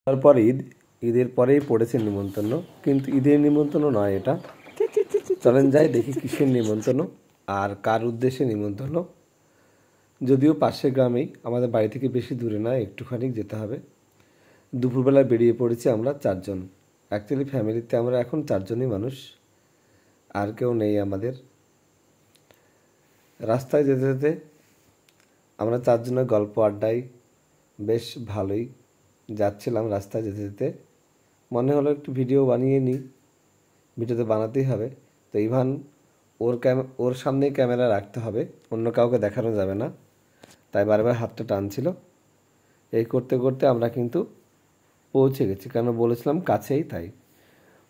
তারপর ঈদ, ঈদের পরেই পড়েছে নিমন্ত্রণ, কিন্তু ঈদের নিমন্ত্রণ নয় এটা। চলেন যাই দেখি কিসের নিমন্ত্রণ আর কার উদ্দেশ্যে নিমন্ত্রণ। যদিও পাশের গ্রামেই, আমাদের বাড়ি থেকে বেশি দূরে না, একটুখানি যেতে হবে। দুপুরবেলা বেরিয়ে পড়েছি আমরা চারজন। অ্যাকচুয়ালি ফ্যামিলিতে আমরা এখন চারজনই মানুষ, আর কেউ নেই আমাদের। রাস্তায় যেতে যেতে আমরা চারজনের গল্প আড্ডায় বেশ ভালোই যাচ্ছিলাম। রাস্তায় যেতে যেতে মনে হলো একটু ভিডিও বানিয়ে নিই, ভিডিও তো বানাতেই হবে। তো ইভান ওর সামনেই ক্যামেরা রাখতে হবে, অন্য কাউকে দেখানো যাবে না, তাই বারবার হাতটা টানছিল। এই করতে করতে আমরা কিন্তু পৌঁছে গেছি, কেন বলেছিলাম কাছেই, তাই।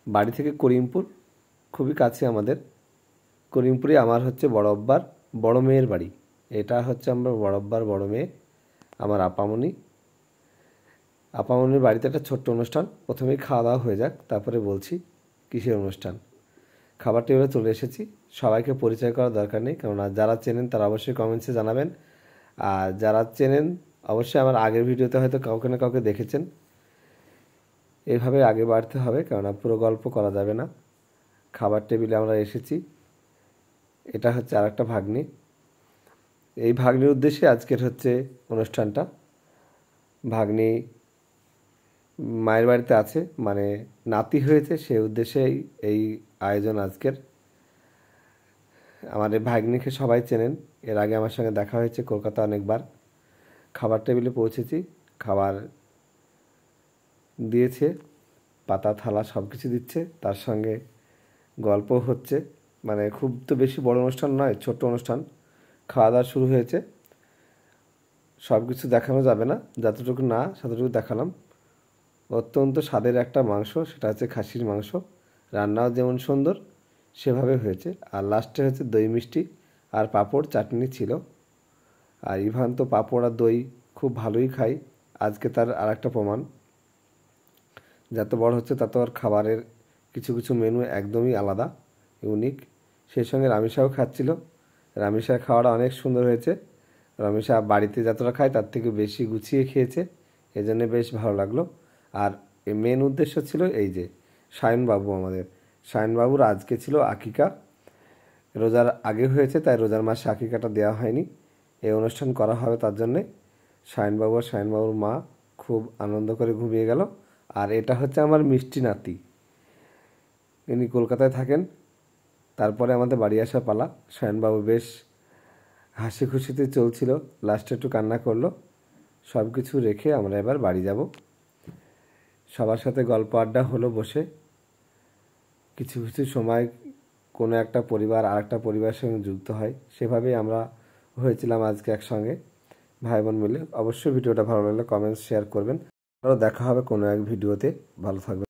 বাড়ি থেকে করিমপুর খুবই কাছে আমাদের। করিমপুরে আমার হচ্ছে বড় আব্বার বড় মেয়ের বাড়ি। এটা হচ্ছে আমরা বড় আব্বার বড় মেয়ে, আমার আপামনির বাড়িতে একটা ছোট্ট অনুষ্ঠান। প্রথমেই খাওয়া দাওয়া হয়ে যাক, তারপরে বলছি কিসের অনুষ্ঠান। খাবার টেবিলে চলে এসেছি। সবাইকে পরিচয় করার দরকার নেই, কেননা যারা চেনেন তারা অবশ্যই কমেন্টসে জানাবেন, আর যারা চেনেন অবশ্যই আমার আগের ভিডিওতে হয়তো কাউকে না কাউকে দেখেছেন। এইভাবে আগে বাড়তে হবে, কেননা পুরো গল্প করা যাবে না। খাবার টেবিলে আমরা এসেছি। এটা হচ্ছে আর একটা ভাগ্নি। এই ভাগ্নির উদ্দেশ্যে আজকের হচ্ছে অনুষ্ঠানটা। ভাগ্নি মায়ের বাড়িতে আছে, মানে নাতি হয়েছে, সেই উদ্দেশ্যেই এই আয়োজন আজকের। আমার এই ভাগ্নিকে সবাই চেনেন, এর আগে আমার সঙ্গে দেখা হয়েছে কলকাতা অনেকবার। খাবার টেবিলে পৌঁছেছি, খাবার দিয়েছে, পাতা থালা সব কিছু দিচ্ছে, তার সঙ্গে গল্প হচ্ছে। মানে খুব তো বেশি বড় অনুষ্ঠান নয়, ছোট্ট অনুষ্ঠান। খাওয়া দাওয়া শুরু হয়েছে। সব কিছু দেখানো যাবে না, যতটুকু না ততটুকু দেখালাম। অত্যন্ত স্বাদের একটা মাংস, সেটা হচ্ছে খাসির মাংস। রান্নাও যেমন সুন্দর সেভাবে হয়েছে। আর লাস্টে হচ্ছে দই মিষ্টি আর পাঁপড় চাটনি ছিল। আর ইভান তো পাঁপড় আর দই খুব ভালোই খায়, আজকে তার আর একটা প্রমাণ। যত বড় হচ্ছে তত আর খাবারের কিছু কিছু মেনু একদমই আলাদা, ইউনিক। সেই সঙ্গে রামিসাও খাচ্ছিল। রামিসার খাওয়াটা অনেক সুন্দর হয়েছে। রামিসা বাড়িতে যতটা খায় তার থেকে বেশি গুছিয়ে খেয়েছে, এজন্য বেশ ভালো লাগলো। আর মেন উদ্দেশ্য ছিল এই যে সায়নবাবু, আমাদের সায়নবাবুর আজকে ছিল আকিকা। রোজার আগে হয়েছে, তাই রোজার মাসে আকিকাটা দেওয়া হয়নি। এই অনুষ্ঠান করা হবে তার জন্যে। সায়নবাবু আর সায়নবাবুর মা খুব আনন্দ করে ঘুমিয়ে গেল। আর এটা হচ্ছে আমার মিষ্টি নাতি, ইনি কলকাতায় থাকেন। তারপরে আমাদের বাড়ি আসা পালা। সায়নবাবু বেশ হাসি খুশিতে চলছিল, লাস্টে একটু কান্না করলো। সব কিছু রেখে আমরা এবার বাড়ি যাব। সবার সাথে গল্প আড্ডা হলো বসে। কিছু কিছু সময় কোনো একটা পরিবার আর একটা পরিবারের সঙ্গে যুক্ত হয়, সেভাবেই আমরা হয়েছিলাম আজকে একসঙ্গে ভাই বোন মিলে। অবশ্যই ভিডিওটা ভালো লাগলে কমেন্টস শেয়ার করবেন। আরও দেখা হবে কোনো এক ভিডিওতে। ভালো থাকবেন।